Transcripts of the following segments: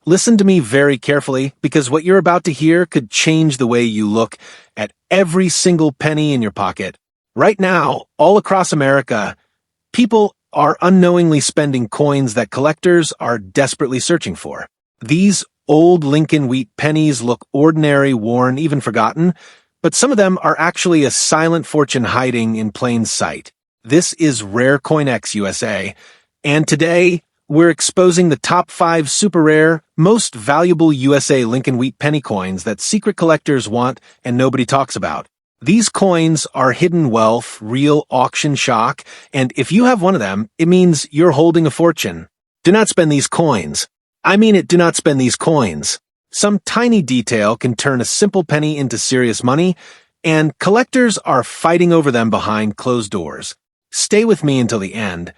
listen to me very carefully because what you're about to hear could change the way you look at every single penny in your pocket. Right now, all across America, people are unknowingly spending coins that collectors are desperately searching for. These old Lincoln wheat pennies look ordinary, worn, even forgotten, but some of them are actually a silent fortune hiding in plain sight. This is Rare CoinX USA, and today we're exposing the top 5 super rare, most valuable USA Lincoln wheat penny coins that secret collectors want and nobody talks about. These coins are hidden wealth, real auction shock, and if you have one of them, it means you're holding a fortune. Do not spend these coins. I mean it, do not spend these coins. Some tiny detail can turn a simple penny into serious money, and collectors are fighting over them behind closed doors. Stay with me until the end,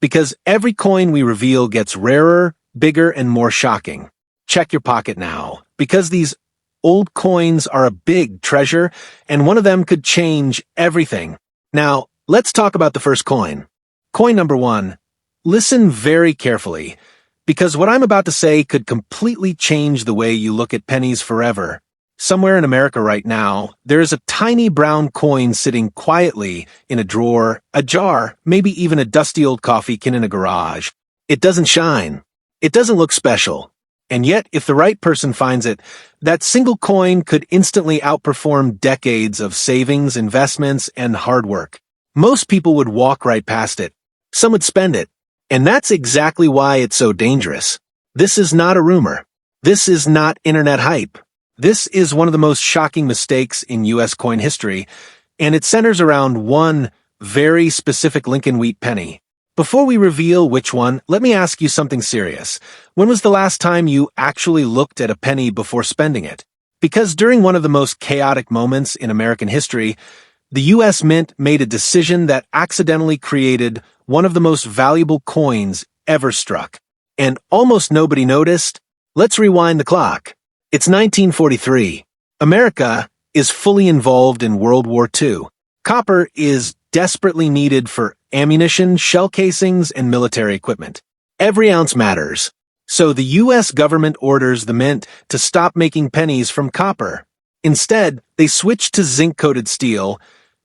because every coin we reveal gets rarer, bigger, and more shocking. Check your pocket now, because these old coins are a big treasure, and one of them could change everything. Now, let's talk about the first coin. Coin number 1. Listen very carefully, because what I'm about to say could completely change the way you look at pennies forever. Somewhere in America right now, there is a tiny brown coin sitting quietly in a drawer, a jar, maybe even a dusty old coffee can in a garage. It doesn't shine. It doesn't look special. And yet, if the right person finds it, that single coin could instantly outperform decades of savings, investments, and hard work. Most people would walk right past it. Some would spend it. And that's exactly why it's so dangerous. This is not a rumor. This is not internet hype. This is one of the most shocking mistakes in U.S. coin history, and it centers around one very specific Lincoln wheat penny. Before we reveal which one, let me ask you something serious. When was the last time you actually looked at a penny before spending it? Because during one of the most chaotic moments in American history, the U.S. Mint made a decision that accidentally created one of the most valuable coins ever struck. And almost nobody noticed. Let's rewind the clock. It's 1943. America is fully involved in World War II. Copper is desperately needed for ammunition, shell casings, and military equipment. Every ounce matters. So the U.S. government orders the mint to stop making pennies from copper. Instead, they switched to zinc-coated steel,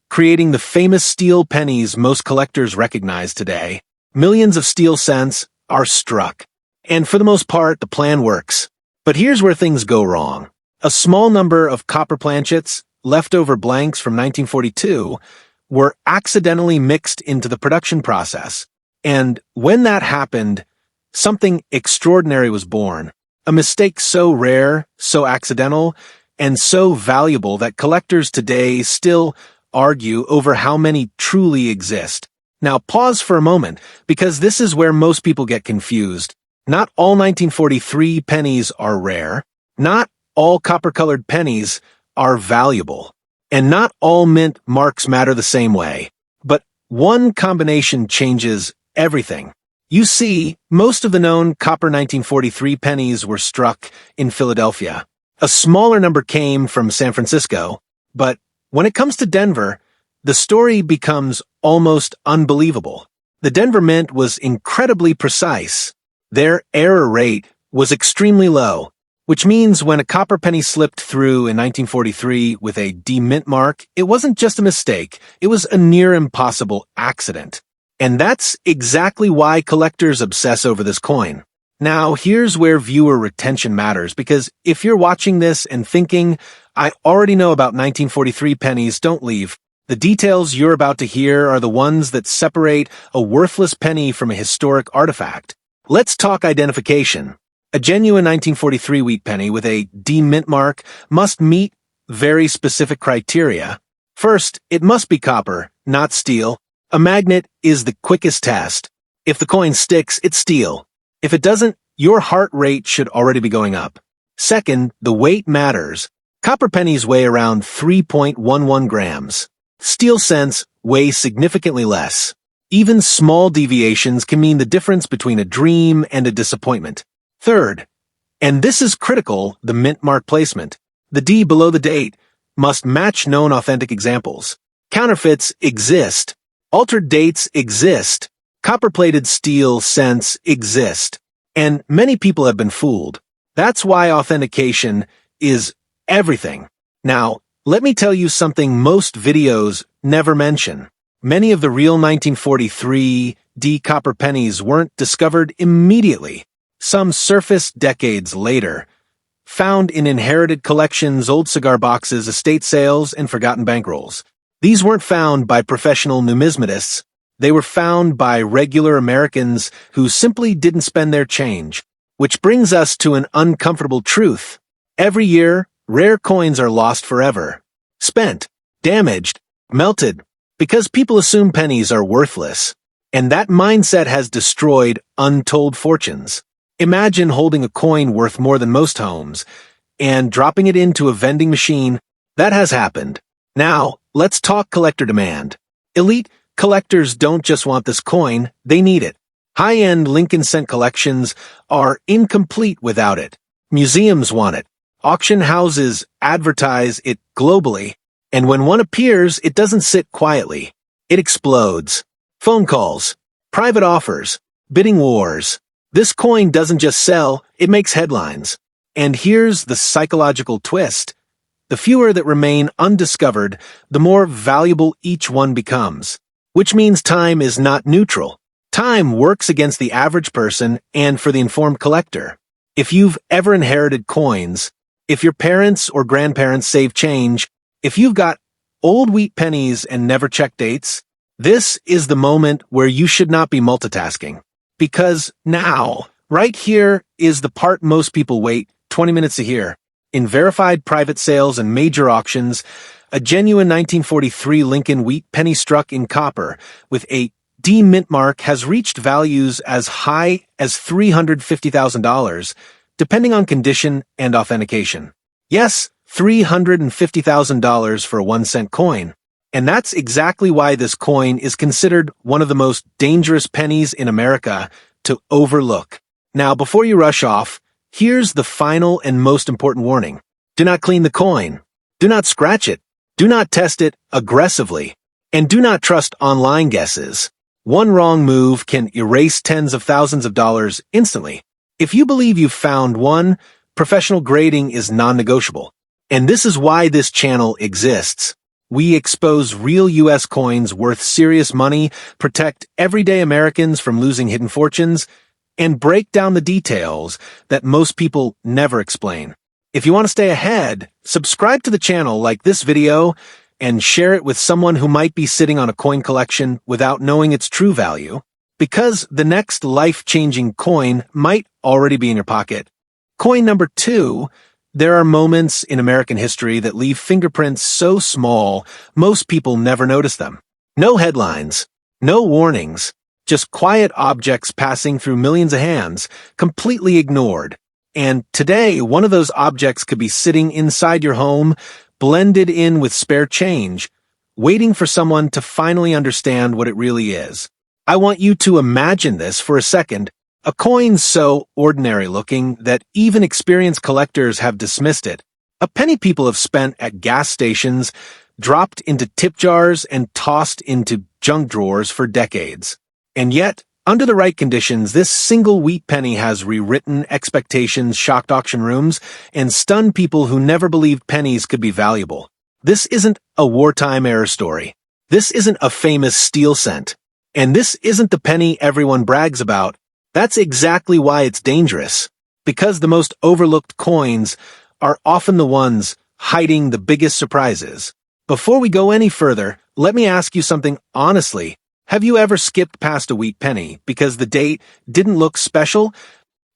creating the famous steel pennies most collectors recognize today. Millions of steel cents are struck. And for the most part, the plan works. But here's where things go wrong. A small number of copper planchets, leftover blanks from 1942, were accidentally mixed into the production process. And when that happened, something extraordinary was born. A mistake so rare, so accidental, and so valuable that collectors today still argue over how many truly exist. Now pause for a moment, because this is where most people get confused. Not all 1943 pennies are rare. Not all copper-colored pennies are valuable. And not all mint marks matter the same way. But one combination changes everything. You see, most of the known copper 1943 pennies were struck in Philadelphia. A smaller number came from San Francisco. But when it comes to Denver, the story becomes almost unbelievable. The Denver Mint was incredibly precise. Their error rate was extremely low, which means when a copper penny slipped through in 1943 with a D-mint mark, it wasn't just a mistake, it was a near-impossible accident. And that's exactly why collectors obsess over this coin. Now, here's where viewer retention matters, because if you're watching this and thinking, I already know about 1943 pennies, don't leave. The details you're about to hear are the ones that separate a worthless penny from a historic artifact. Let's talk identification. A genuine 1943 wheat penny with a D-mint mark must meet very specific criteria. First, it must be copper, not steel. A magnet is the quickest test. If the coin sticks, it's steel. If it doesn't, your heart rate should already be going up. Second, the weight matters. Copper pennies weigh around 3.11 grams. Steel cents weigh significantly less. Even small deviations can mean the difference between a dream and a disappointment. Third, and this is critical, the mint mark placement. The D below the date must match known authentic examples. Counterfeits exist. Altered dates exist. Copper-plated steel cents exist. And many people have been fooled. That's why authentication is everything. Now, let me tell you something most videos never mention. Many of the real 1943 D copper pennies weren't discovered immediately. Some surfaced decades later, found in inherited collections, old cigar boxes, estate sales, and forgotten bankrolls. These weren't found by professional numismatists. They were found by regular Americans who simply didn't spend their change. Which brings us to an uncomfortable truth. Every year, rare coins are lost forever. Spent, damaged, melted, because people assume pennies are worthless. And that mindset has destroyed untold fortunes. Imagine holding a coin worth more than most homes and dropping it into a vending machine. That has happened. Now, let's talk collector demand. Elite collectors don't just want this coin, they need it. High-end Lincoln cent collections are incomplete without it. Museums want it. Auction houses advertise it globally. And when one appears, it doesn't sit quietly. It explodes. Phone calls, private offers, bidding wars. This coin doesn't just sell, it makes headlines. And here's the psychological twist. The fewer that remain undiscovered, the more valuable each one becomes. Which means time is not neutral. Time works against the average person and for the informed collector. If you've ever inherited coins, if your parents or grandparents saved change, if you've got old wheat pennies and never checked dates, this is the moment where you should not be multitasking. Because now, right here is the part most people wait 20 minutes to hear. In verified private sales and major auctions, a genuine 1943 Lincoln wheat penny struck in copper with a D mint mark has reached values as high as $350,000, depending on condition and authentication. Yes, $350,000 for a 1-cent coin. And that's exactly why this coin is considered one of the most dangerous pennies in America to overlook. Now, before you rush off, here's the final and most important warning. Do not clean the coin. Do not scratch it. Do not test it aggressively. And do not trust online guesses. One wrong move can erase tens of thousands of dollars instantly. If you believe you've found one, professional grading is non-negotiable. And this is why this channel exists. We expose real U.S. coins worth serious money, protect everyday Americans from losing hidden fortunes, and break down the details that most people never explain. If you want to stay ahead, subscribe to the channel, like this video, and share it with someone who might be sitting on a coin collection without knowing its true value, because the next life-changing coin might already be in your pocket. Coin number 2. There are moments in American history that leave fingerprints so small, most people never notice them. No headlines, no warnings, just quiet objects passing through millions of hands, completely ignored. And today, one of those objects could be sitting inside your home, blended in with spare change, waiting for someone to finally understand what it really is. I want you to imagine this for a second. A coin so ordinary-looking that even experienced collectors have dismissed it. A penny people have spent at gas stations, dropped into tip jars, and tossed into junk drawers for decades. And yet, under the right conditions, this single wheat penny has rewritten expectations, shocked auction rooms, and stunned people who never believed pennies could be valuable. This isn't a wartime era story. This isn't a famous steel cent. And this isn't the penny everyone brags about. That's exactly why it's dangerous. Because the most overlooked coins are often the ones hiding the biggest surprises. Before we go any further, let me ask you something honestly. Have you ever skipped past a wheat penny because the date didn't look special?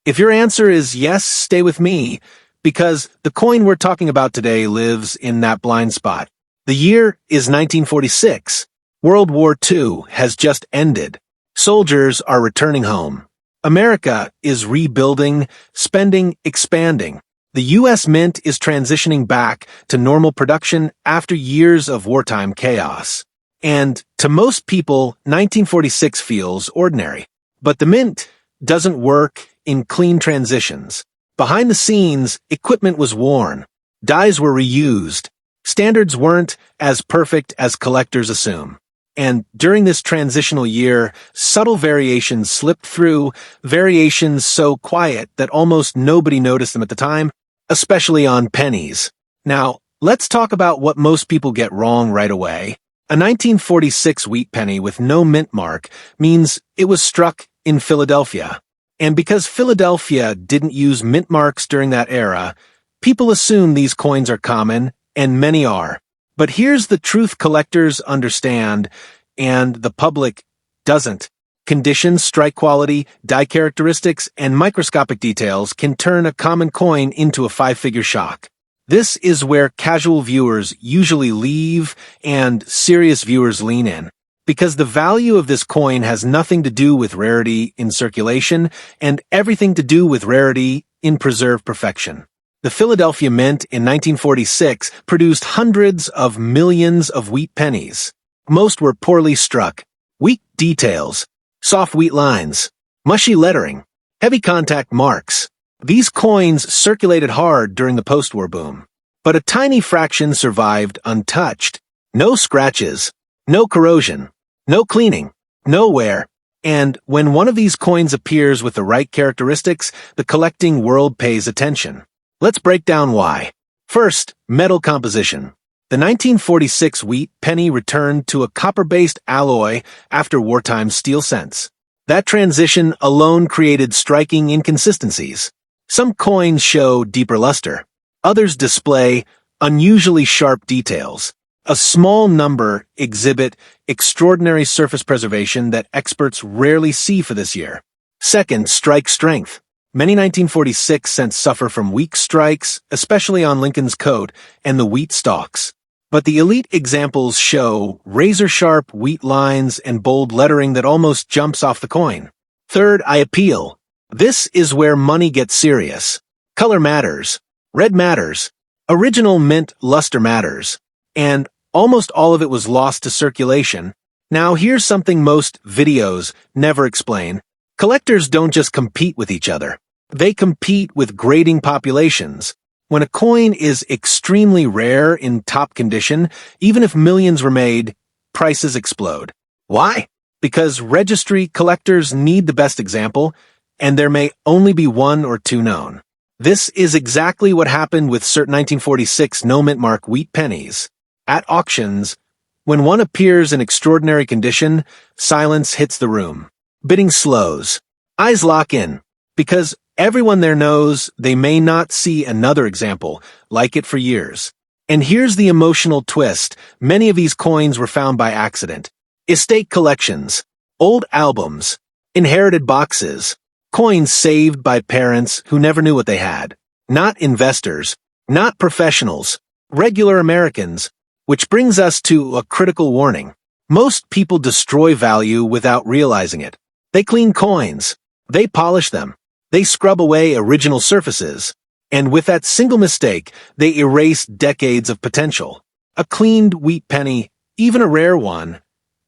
If your answer is yes, stay with me, because the coin we're talking about today lives in that blind spot. The year is 1946. World War II has just ended. Soldiers are returning home. America is rebuilding, spending, expanding. The U.S. Mint is transitioning back to normal production after years of wartime chaos. And to most people, 1946 feels ordinary. But the Mint doesn't work in clean transitions. Behind the scenes, equipment was worn. Dies were reused. Standards weren't as perfect as collectors assume. And during this transitional year, subtle variations slipped through, variations so quiet that almost nobody noticed them at the time, especially on pennies. Now, let's talk about what most people get wrong right away. A 1946 wheat penny with no mint mark means it was struck in Philadelphia. And because Philadelphia didn't use mint marks during that era, people assume these coins are common, and many are. But here's the truth collectors understand, and the public doesn't. Conditions, strike quality, die characteristics, and microscopic details can turn a common coin into a five-figure shock. This is where casual viewers usually leave and serious viewers lean in, because the value of this coin has nothing to do with rarity in circulation and everything to do with rarity in preserved perfection. The Philadelphia Mint in 1946 produced hundreds of millions of wheat pennies. Most were poorly struck, weak details, soft wheat lines, mushy lettering, heavy contact marks. These coins circulated hard during the post-war boom. But a tiny fraction survived untouched. No scratches, no corrosion, no cleaning, no wear. And when one of these coins appears with the right characteristics, the collecting world pays attention. Let's break down why. First, metal composition. The 1946 wheat penny returned to a copper-based alloy after wartime steel cents. That transition alone created striking inconsistencies. Some coins show deeper luster. Others display unusually sharp details. A small number exhibit extraordinary surface preservation that experts rarely see for this year. Second, strike strength. Many 1946 cents suffer from weak strikes, especially on Lincoln's coat and the wheat stalks. But the elite examples show razor-sharp wheat lines and bold lettering that almost jumps off the coin. Third, eye appeal. This is where money gets serious. Color matters. Red matters. Original mint luster matters. And almost all of it was lost to circulation. Now here's something most videos never explain. Collectors don't just compete with each other. They compete with grading populations. When a coin is extremely rare in top condition, even if millions were made, prices explode. Why? Because registry collectors need the best example, and there may only be one or two known. This is exactly what happened with certain 1946 no-mint mark wheat pennies. At auctions, when one appears in extraordinary condition, silence hits the room. Bidding slows. Eyes lock in. Because everyone there knows they may not see another example like it for years. And here's the emotional twist. Many of these coins were found by accident. Estate collections, old albums, inherited boxes, coins saved by parents who never knew what they had. Not investors, not professionals, regular Americans, which brings us to a critical warning. Most people destroy value without realizing it. They clean coins. They polish them. They scrub away original surfaces. And with that single mistake, they erase decades of potential. A cleaned wheat penny, even a rare one,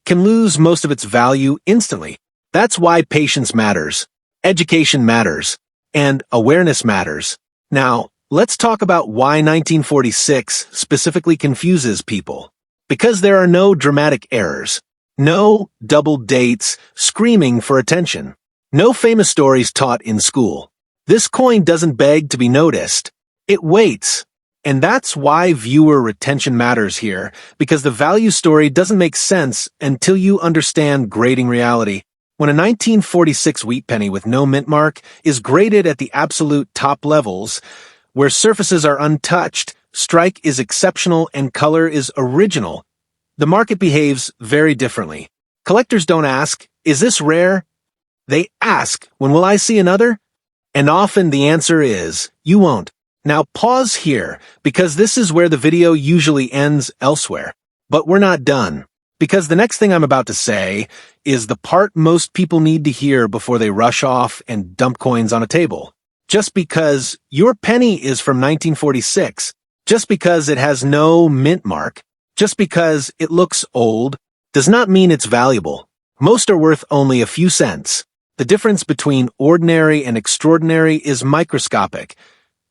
can lose most of its value instantly. That's why patience matters, education matters, and awareness matters. Now, let's talk about why 1946 specifically confuses people. Because there are no dramatic errors. No double dates screaming for attention. No famous stories taught in school. This coin doesn't beg to be noticed. It waits. And that's why viewer retention matters here, because the value story doesn't make sense until you understand grading reality. When a 1946 wheat penny with no mint mark is graded at the absolute top levels, where surfaces are untouched, strike is exceptional, and color is original, the market behaves very differently. Collectors don't ask, "Is this rare?" They ask, "When will I see another?" And often the answer is, "You won't." Now pause here, because this is where the video usually ends elsewhere. But we're not done, because the next thing I'm about to say is the part most people need to hear before they rush off and dump coins on a table. Just because your penny is from 1946, just because it has no mint mark, just because it looks old, does not mean it's valuable. Most are worth only a few cents. The difference between ordinary and extraordinary is microscopic,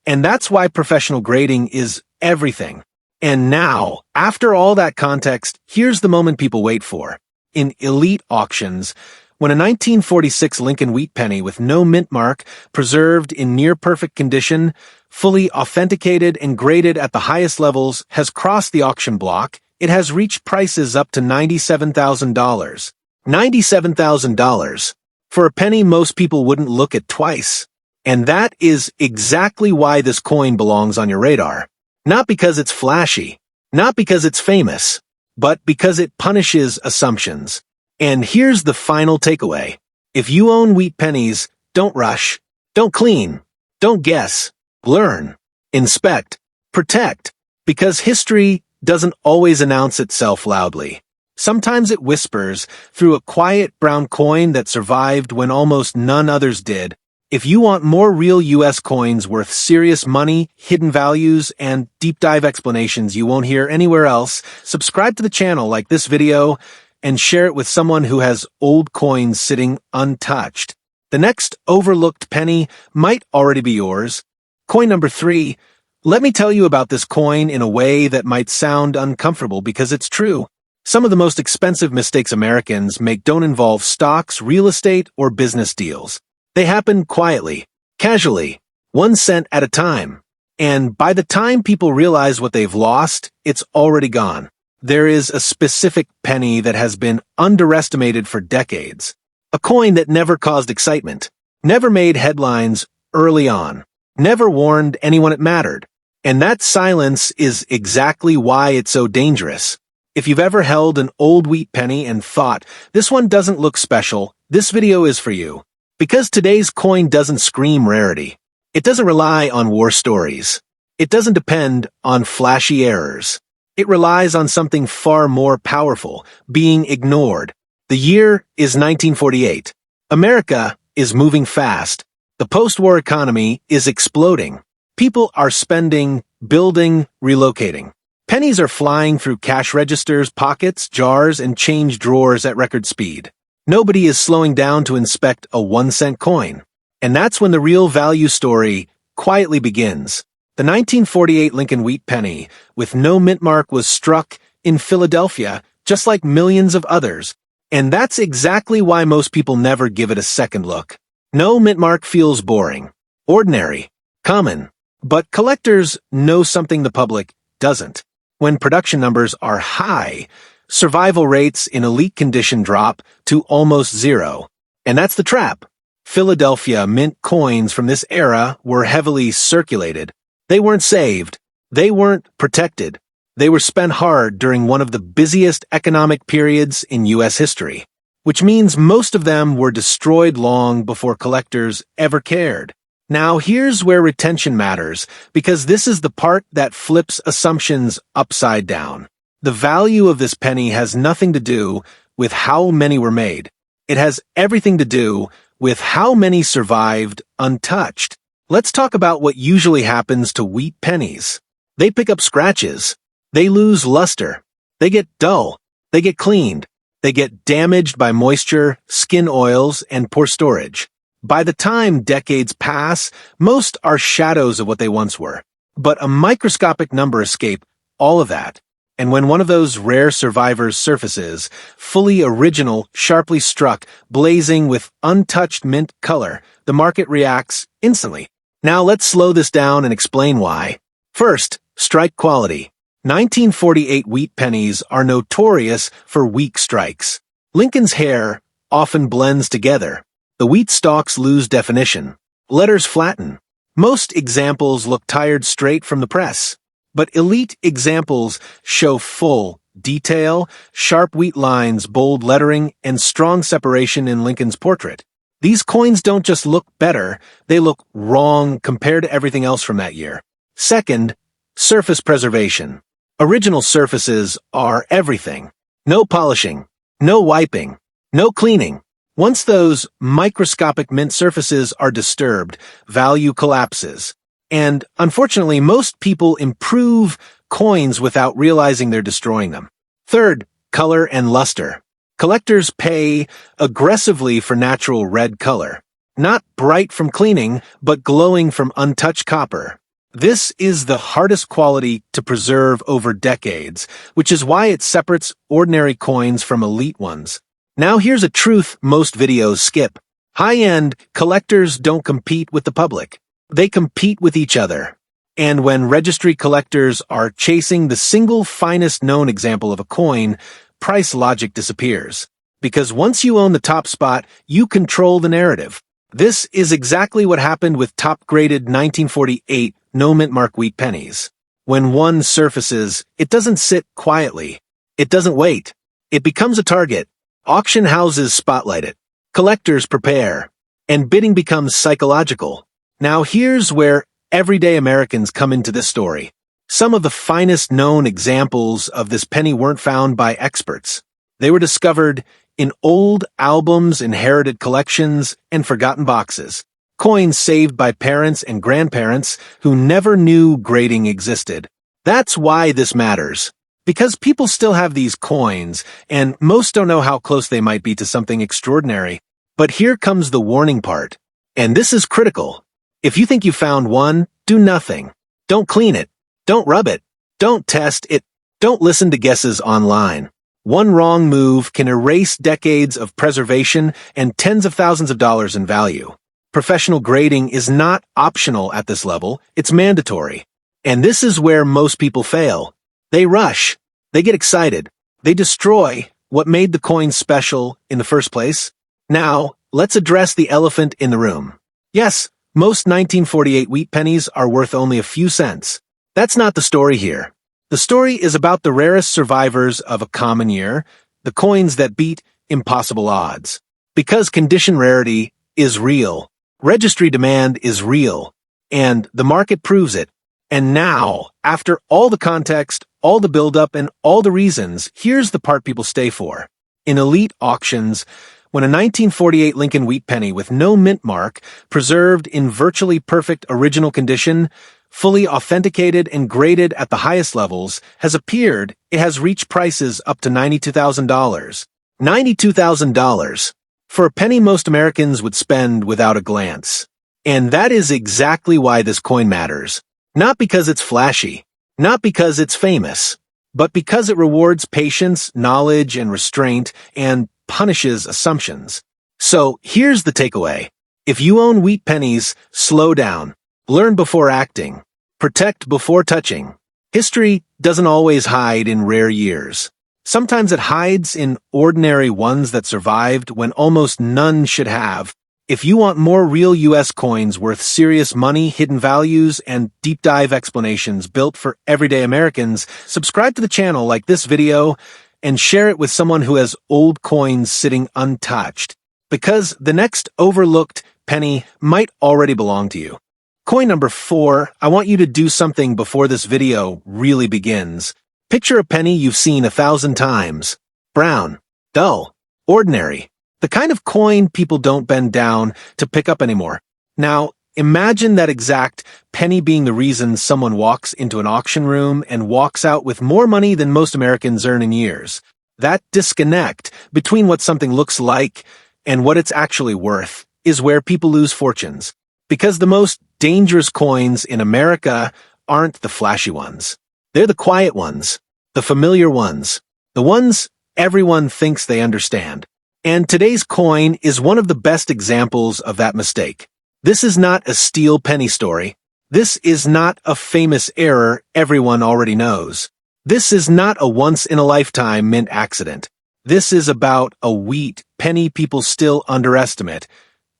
and that's why professional grading is everything. And now, after all that context, here's the moment people wait for. In elite auctions, when a 1946 Lincoln wheat penny with no mint mark, preserved in near-perfect condition, fully authenticated and graded at the highest levels, has crossed the auction block, it has reached prices up to $97,000. $97,000. For a penny most people wouldn't look at twice. And that is exactly why this coin belongs on your radar. Not because it's flashy, not because it's famous, but because it punishes assumptions. And here's the final takeaway. If you own wheat pennies, don't rush, don't clean, don't guess, learn, inspect, protect, because history doesn't always announce itself loudly. Sometimes it whispers through a quiet brown coin that survived when almost none others did. If you want more real US coins worth serious money, hidden values, and deep dive explanations you won't hear anywhere else, subscribe to the channel, like this video, and share it with someone who has old coins sitting untouched. The next overlooked penny might already be yours. Coin number 3. Let me tell you about this coin in a way that might sound uncomfortable because it's true. Some of the most expensive mistakes Americans make don't involve stocks, real estate, or business deals. They happen quietly, casually, 1 cent at a time. And by the time people realize what they've lost, it's already gone. There is a specific penny that has been underestimated for decades. A coin that never caused excitement, never made headlines early on, never warned anyone it mattered. And that silence is exactly why it's so dangerous. If you've ever held an old wheat penny and thought, this one doesn't look special, this video is for you. Because today's coin doesn't scream rarity. It doesn't rely on war stories. It doesn't depend on flashy errors. It relies on something far more powerful, being ignored. The year is 1948. America is moving fast. The post-war economy is exploding. People are spending, building, relocating. Pennies are flying through cash registers, pockets, jars, and change drawers at record speed. Nobody is slowing down to inspect a 1-cent coin. And that's when the real value story quietly begins. The 1948 Lincoln wheat penny, with no mint mark, was struck in Philadelphia, just like millions of others. And that's exactly why most people never give it a second look. No mint mark feels boring, ordinary, common. But collectors know something the public doesn't. When production numbers are high, survival rates in elite condition drop to almost zero. And that's the trap. Philadelphia mint coins from this era were heavily circulated. They weren't saved. They weren't protected. They were spent hard during one of the busiest economic periods in U.S. history, which means most of them were destroyed long before collectors ever cared. Now here's where retention matters, because this is the part that flips assumptions upside down. The value of this penny has nothing to do with how many were made. It has everything to do with how many survived untouched. Let's talk about what usually happens to wheat pennies. They pick up scratches. They lose luster. They get dull. They get cleaned. They get damaged by moisture, skin oils, and poor storage. By the time decades pass, most are shadows of what they once were. But a microscopic number escape all of that. And when one of those rare survivors surfaces, fully original, sharply struck, blazing with untouched mint color, the market reacts instantly. Now let's slow this down and explain why. First, strike quality. 1948 wheat pennies are notorious for weak strikes. Lincoln's hair often blends together. The wheat stalks lose definition. Letters flatten. Most examples look tired straight from the press. But elite examples show full, detail, sharp wheat lines, bold lettering, and strong separation in Lincoln's portrait. These coins don't just look better, they look wrong compared to everything else from that year. Second, surface preservation. Original surfaces are everything. No polishing, no wiping, no cleaning. Once those microscopic mint surfaces are disturbed, value collapses. And, unfortunately, most people improve coins without realizing they're destroying them. Third, color and luster. Collectors pay aggressively for natural red color. Not bright from cleaning, but glowing from untouched copper. This is the hardest quality to preserve over decades, which is why it separates ordinary coins from elite ones. Now here's a truth most videos skip. High-end collectors don't compete with the public. They compete with each other. And when registry collectors are chasing the single finest known example of a coin, price logic disappears. Because once you own the top spot, you control the narrative. This is exactly what happened with top-graded 1948 no-mint mark wheat pennies. When one surfaces, it doesn't sit quietly. It doesn't wait. It becomes a target. Auction houses spotlight it. Collectors prepare. And bidding becomes psychological. Now here's where everyday Americans come into this story. Some of the finest known examples of this penny weren't found by experts. They were discovered in old albums, inherited collections, and forgotten boxes. Coins saved by parents and grandparents who never knew grading existed. That's why this matters. Because people still have these coins, and most don't know how close they might be to something extraordinary. But here comes the warning part. And this is critical. If you think you found one, do nothing. Don't clean it. Don't rub it. Don't test it. Don't listen to guesses online. One wrong move can erase decades of preservation and tens of thousands of dollars in value. Professional grading is not optional at this level, it's mandatory. And this is where most people fail. They rush. They get excited. They destroy what made the coin special in the first place. Now, let's address the elephant in the room. Yes, most 1948 wheat pennies are worth only a few cents. That's not the story here. The story is about the rarest survivors of a common year, the coins that beat impossible odds. Because condition rarity is real, registry demand is real, and the market proves it. And now, after all the context, all the buildup, and all the reasons, here's the part people stay for. In elite auctions, when a 1948 Lincoln wheat penny with no mint mark, preserved in virtually perfect original condition, fully authenticated and graded at the highest levels, has appeared, it has reached prices up to $92,000. $92,000 for a penny most Americans would spend without a glance. And that is exactly why this coin matters. Not because it's flashy, not because it's famous, but because it rewards patience, knowledge, and restraint, and punishes assumptions. So here's the takeaway. If you own wheat pennies, slow down. Learn before acting. Protect before touching. History doesn't always hide in rare years. Sometimes it hides in ordinary ones that survived when almost none should have. If you want more real U.S. coins worth serious money, hidden values, and deep dive explanations built for everyday Americans, subscribe to the channel, like this video, and share it with someone who has old coins sitting untouched. Because the next overlooked penny might already belong to you. Coin number 4, I want you to do something before this video really begins. Picture a penny you've seen 1,000 times. Brown, dull, ordinary. The kind of coin people don't bend down to pick up anymore. Now, imagine that exact penny being the reason someone walks into an auction room and walks out with more money than most Americans earn in years. That disconnect between what something looks like and what it's actually worth is where people lose fortunes. Because the most dangerous coins in America aren't the flashy ones. They're the quiet ones, the familiar ones, the ones everyone thinks they understand. And today's coin is one of the best examples of that mistake. This is not a steel penny story. This is not a famous error everyone already knows. This is not a once-in-a-lifetime mint accident. This is about a wheat penny people still underestimate.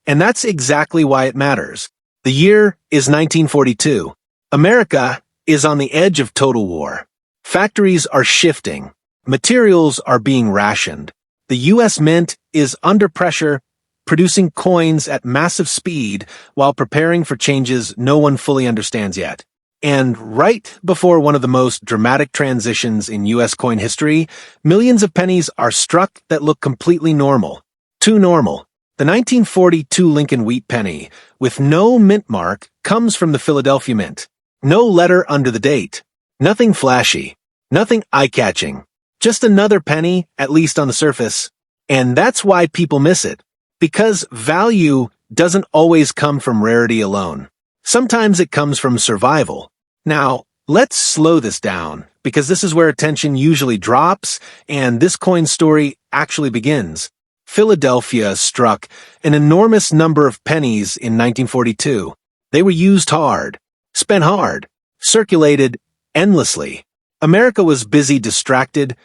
And that's exactly why it matters. The year is 1942. America is on the edge of total war. Factories are shifting. Materials are being rationed. The U.S. Mint is under pressure, producing coins at massive speed while preparing for changes no one fully understands yet. And right before one of the most dramatic transitions in U.S. coin history, millions of pennies are struck that look completely normal. Too normal. The 1942 Lincoln wheat penny, with no mint mark, comes from the Philadelphia Mint. No letter under the date. Nothing flashy. Nothing eye-catching. Just another penny, at least on the surface. And that's why people miss it. Because value doesn't always come from rarity alone. Sometimes it comes from survival. Now, let's slow this down, because this is where attention usually drops, and this coin story actually begins. Philadelphia struck an enormous number of pennies in 1942. They were used hard, spent hard, circulated endlessly. America was busy, distracted,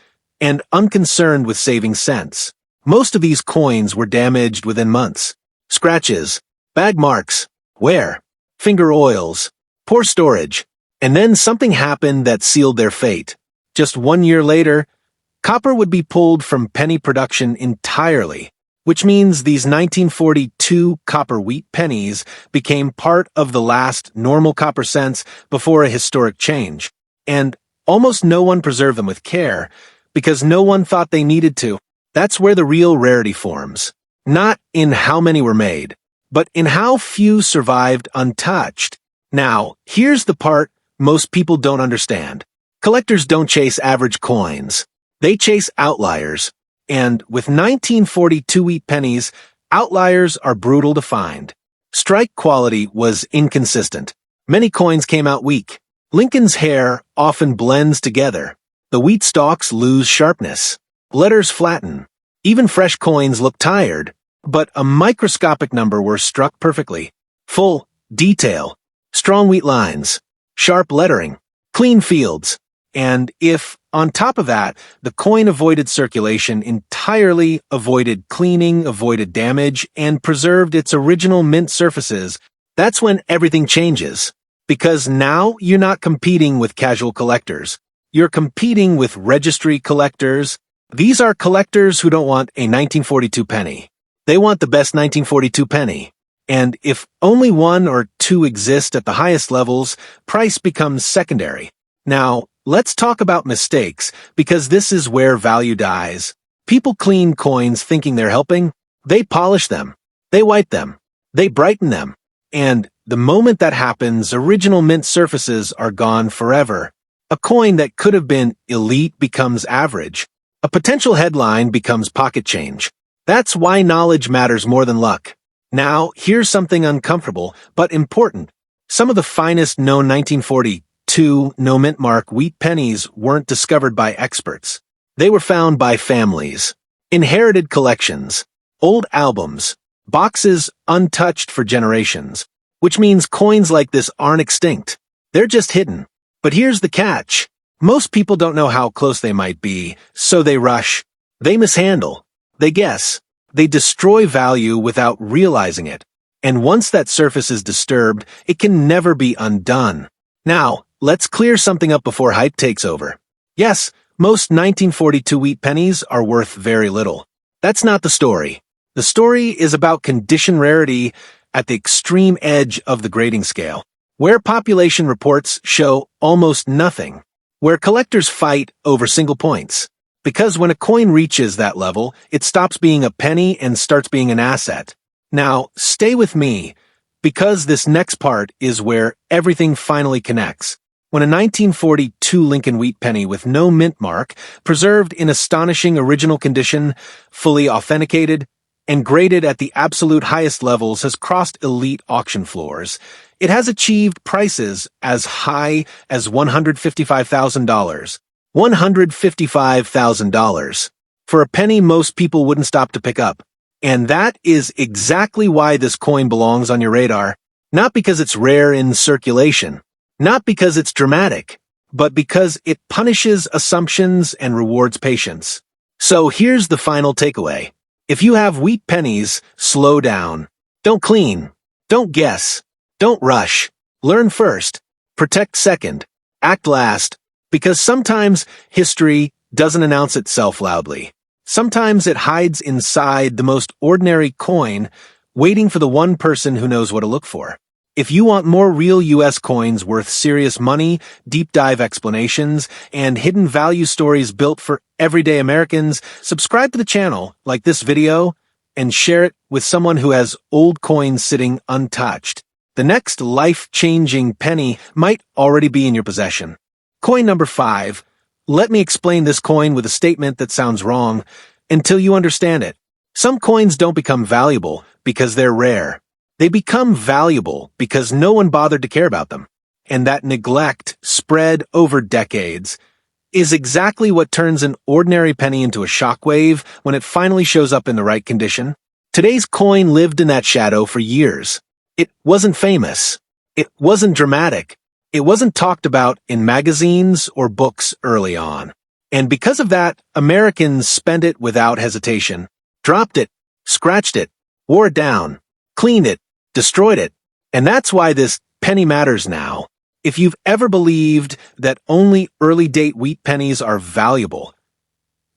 and unconcerned with saving cents. Most of these coins were damaged within months. Scratches, bag marks, wear, finger oils, poor storage, and then something happened that sealed their fate. Just 1 year later, copper would be pulled from penny production entirely, which means these 1942 copper wheat pennies became part of the last normal copper cents before a historic change. And almost no one preserved them with care, because no one thought they needed to. That's where the real rarity forms. Not in how many were made, but in how few survived untouched. Now, here's the part most people don't understand. Collectors don't chase average coins. They chase outliers. And with 1942 wheat pennies, outliers are brutal to find. Strike quality was inconsistent. Many coins came out weak. Lincoln's hair often blends together. The wheat stalks lose sharpness. Letters flatten. Even fresh coins look tired. But a microscopic number were struck perfectly. Full, detail, strong wheat lines, sharp lettering, clean fields. And if, on top of that, the coin avoided circulation entirely, avoided cleaning, avoided damage, and preserved its original mint surfaces, that's when everything changes. Because now you're not competing with casual collectors. You're competing with registry collectors. These are collectors who don't want a 1942 penny. They want the best 1942 penny. And if only one or two exist at the highest levels, price becomes secondary. Now, let's talk about mistakes, because this is where value dies. People clean coins thinking they're helping. They polish them. They white them. They brighten them. And the moment that happens, original mint surfaces are gone forever. A coin that could have been elite becomes average. A potential headline becomes pocket change. That's why knowledge matters more than luck. Now, here's something uncomfortable, but important. Some of the finest known 1942 no mint mark wheat pennies weren't discovered by experts. They were found by families. Inherited collections. Old albums. Boxes untouched for generations. Which means coins like this aren't extinct. They're just hidden. But here's the catch. Most people don't know how close they might be, so they rush. They mishandle. They guess. They destroy value without realizing it. And once that surface is disturbed, it can never be undone. Now, let's clear something up before hype takes over. Yes, most 1942 wheat pennies are worth very little. That's not the story. The story is about condition rarity at the extreme edge of the grading scale, where population reports show almost nothing, where collectors fight over single points. Because when a coin reaches that level, it stops being a penny and starts being an asset. Now, stay with me, because this next part is where everything finally connects. When a 1942 Lincoln wheat penny with no mint mark, preserved in astonishing original condition, fully authenticated, and graded at the absolute highest levels has crossed elite auction floors, it has achieved prices as high as $155,000. $155,000. For a penny most people wouldn't stop to pick up. And that is exactly why this coin belongs on your radar. Not because it's rare in circulation. Not because it's dramatic. But because it punishes assumptions and rewards patience. So here's the final takeaway. If you have wheat pennies, slow down. Don't clean. Don't guess. Don't rush. Learn first. Protect second. Act last. Because sometimes history doesn't announce itself loudly. Sometimes it hides inside the most ordinary coin, waiting for the one person who knows what to look for. If you want more real U.S. coins worth serious money, deep dive explanations, and hidden value stories built for everyday Americans, subscribe to the channel, like this video, and share it with someone who has old coins sitting untouched. The next life-changing penny might already be in your possession. Coin number 5. Let me explain this coin with a statement that sounds wrong until you understand it. Some coins don't become valuable because they're rare. They become valuable because no one bothered to care about them. And that neglect, spread over decades, is exactly what turns an ordinary penny into a shockwave when it finally shows up in the right condition. Today's coin lived in that shadow for years. It wasn't famous. It wasn't dramatic. It wasn't talked about in magazines or books early on. And because of that, Americans spent it without hesitation. Dropped it, scratched it, wore it down, cleaned it, destroyed it. And that's why this penny matters now. If you've ever believed that only early-date wheat pennies are valuable,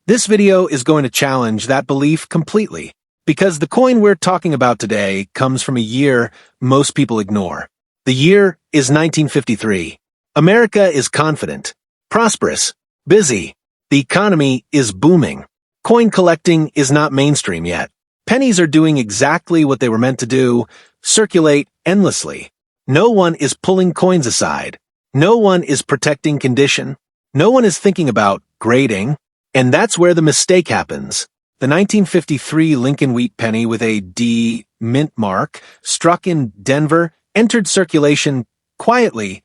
this video is going to challenge that belief completely, because the coin we're talking about today comes from a year most people ignore. The year is 1953. America is confident, prosperous, busy. The economy is booming. Coin collecting is not mainstream yet. Pennies are doing exactly what they were meant to do: circulate endlessly. No one is pulling coins aside. No one is protecting condition. No one is thinking about grading. And that's where the mistake happens. The 1953 Lincoln wheat penny with a D mint mark, struck in Denver, entered circulation quietly,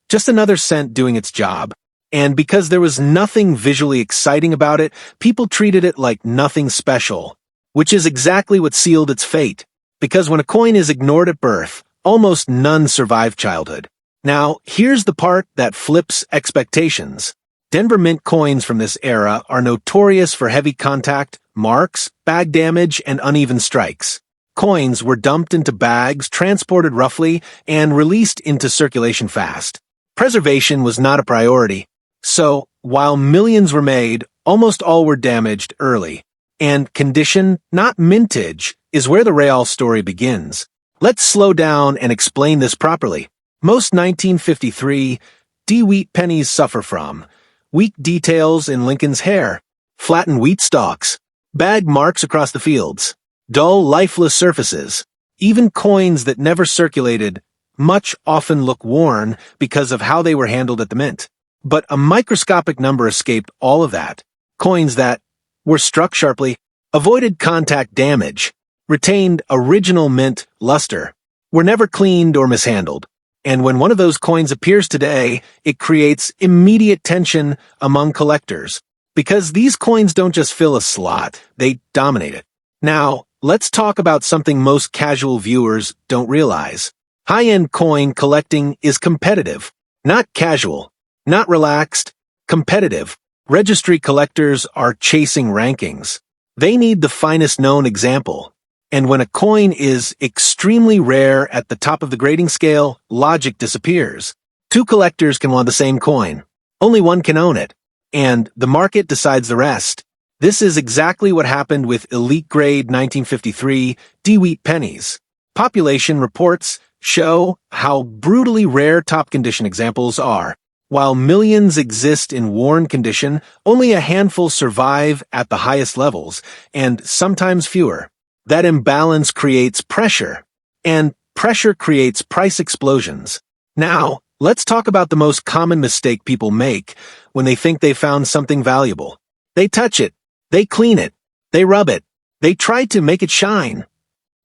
just another cent doing its job. And because there was nothing visually exciting about it, people treated it like nothing special, which is exactly what sealed its fate. Because when a coin is ignored at birth, almost none survive childhood. Now, here's the part that flips expectations. Denver Mint coins from this era are notorious for heavy contact, marks, bag damage, and uneven strikes. Coins were dumped into bags, transported roughly, and released into circulation fast. Preservation was not a priority. So, while millions were made, almost all were damaged early. And condition, not mintage, is where the real story begins. Let's slow down and explain this properly. Most 1953 D wheat pennies suffer from weak details in Lincoln's hair, flattened wheat stalks, bag marks across the fields, dull, lifeless surfaces. Even coins that never circulated much often look worn because of how they were handled at the mint. But a microscopic number escaped all of that. Coins that were struck sharply, avoided contact damage, retained original mint luster, were never cleaned or mishandled. And when one of those coins appears today, it creates immediate tension among collectors. Because these coins don't just fill a slot, they dominate it. Now, let's talk about something most casual viewers don't realize. High-end coin collecting is competitive, not casual, not relaxed, competitive. Registry collectors are chasing rankings. They need the finest known example. And when a coin is extremely rare at the top of the grading scale, logic disappears. Two collectors can want the same coin. Only one can own it. And the market decides the rest. This is exactly what happened with elite grade 1953 D wheat pennies. Population reports show how brutally rare top condition examples are. While millions exist in worn condition, only a handful survive at the highest levels, and sometimes fewer. That imbalance creates pressure, and pressure creates price explosions. Now, let's talk about the most common mistake people make when they think they found something valuable. They touch it, they clean it, they rub it, they try to make it shine.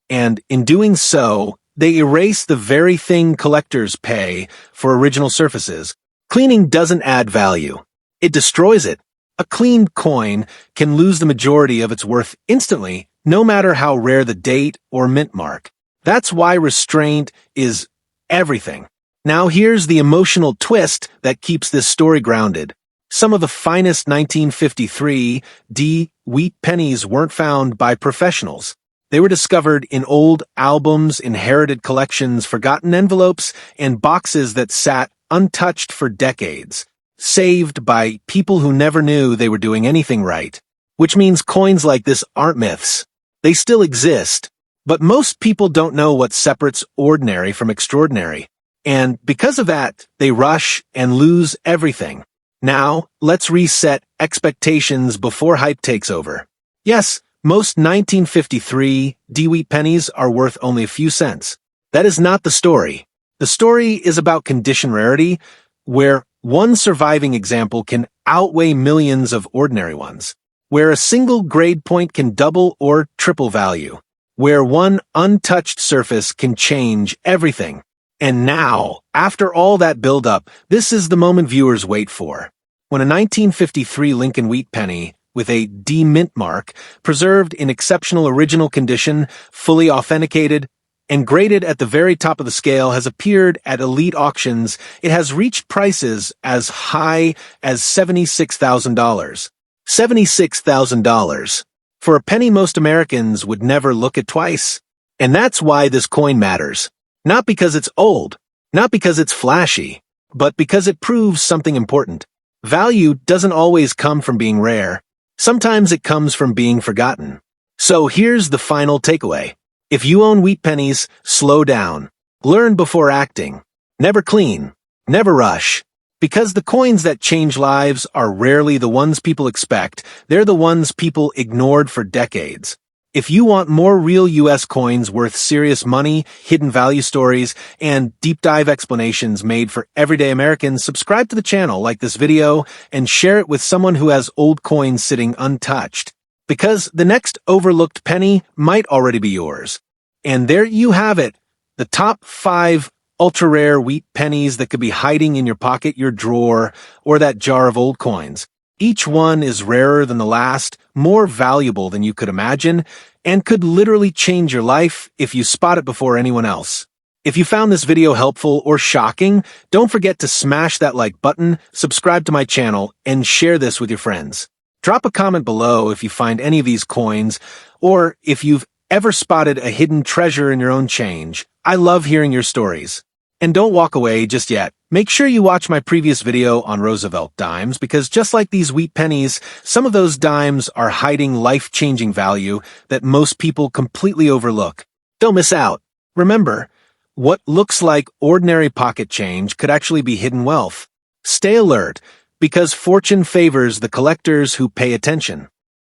And in doing so, they erase the very thing collectors pay for original surfaces. Cleaning doesn't add value. It destroys it. A cleaned coin can lose the majority of its worth instantly, no matter how rare the date or mint mark. That's why restraint is everything. Now here's the emotional twist that keeps this story grounded. Some of the finest 1953 D wheat pennies weren't found by professionals. They were discovered in old albums, inherited collections, forgotten envelopes, and boxes that sat untouched for decades, saved by people who never knew they were doing anything right. Which means coins like this aren't myths. They still exist, but most people don't know what separates ordinary from extraordinary. And because of that, they rush and lose everything. Now, let's reset expectations before hype takes over. Yes, most 1953 D wheat pennies are worth only a few cents. That is not the story. The story is about condition rarity, where one surviving example can outweigh millions of ordinary ones, where a single grade point can double or triple value, where one untouched surface can change everything. And now, after all that build-up, this is the moment viewers wait for. When a 1953 Lincoln wheat penny, with a D mint mark, preserved in exceptional original condition, fully authenticated, and graded at the very top of the scale, has appeared at elite auctions, it has reached prices as high as $76,000. $76,000. For a penny most Americans would never look at twice. And that's why this coin matters. Not because it's old, not because it's flashy, but because it proves something important. Value doesn't always come from being rare. Sometimes it comes from being forgotten. So here's the final takeaway. If you own wheat pennies, slow down. Learn before acting. Never clean. Never rush. Because the coins that change lives are rarely the ones people expect. They're the ones people ignored for decades. If you want more real U.S. coins worth serious money, hidden value stories, and deep dive explanations made for everyday Americans, subscribe to the channel, like this video, and share it with someone who has old coins sitting untouched. Because the next overlooked penny might already be yours. And there you have it, the top 5 ultra-rare wheat pennies that could be hiding in your pocket, your drawer, or that jar of old coins. Each one is rarer than the last, more valuable than you could imagine, and could literally change your life if you spot it before anyone else. If you found this video helpful or shocking, don't forget to smash that like button, subscribe to my channel, and share this with your friends. Drop a comment below if you find any of these coins, or if you've ever spotted a hidden treasure in your own change. I love hearing your stories. And don't walk away just yet. Make sure you watch my previous video on Roosevelt Dimes, because just like these wheat pennies, some of those dimes are hiding life-changing value that most people completely overlook. Don't miss out. Remember, what looks like ordinary pocket change could actually be hidden wealth. Stay alert, because fortune favors the collectors who pay attention.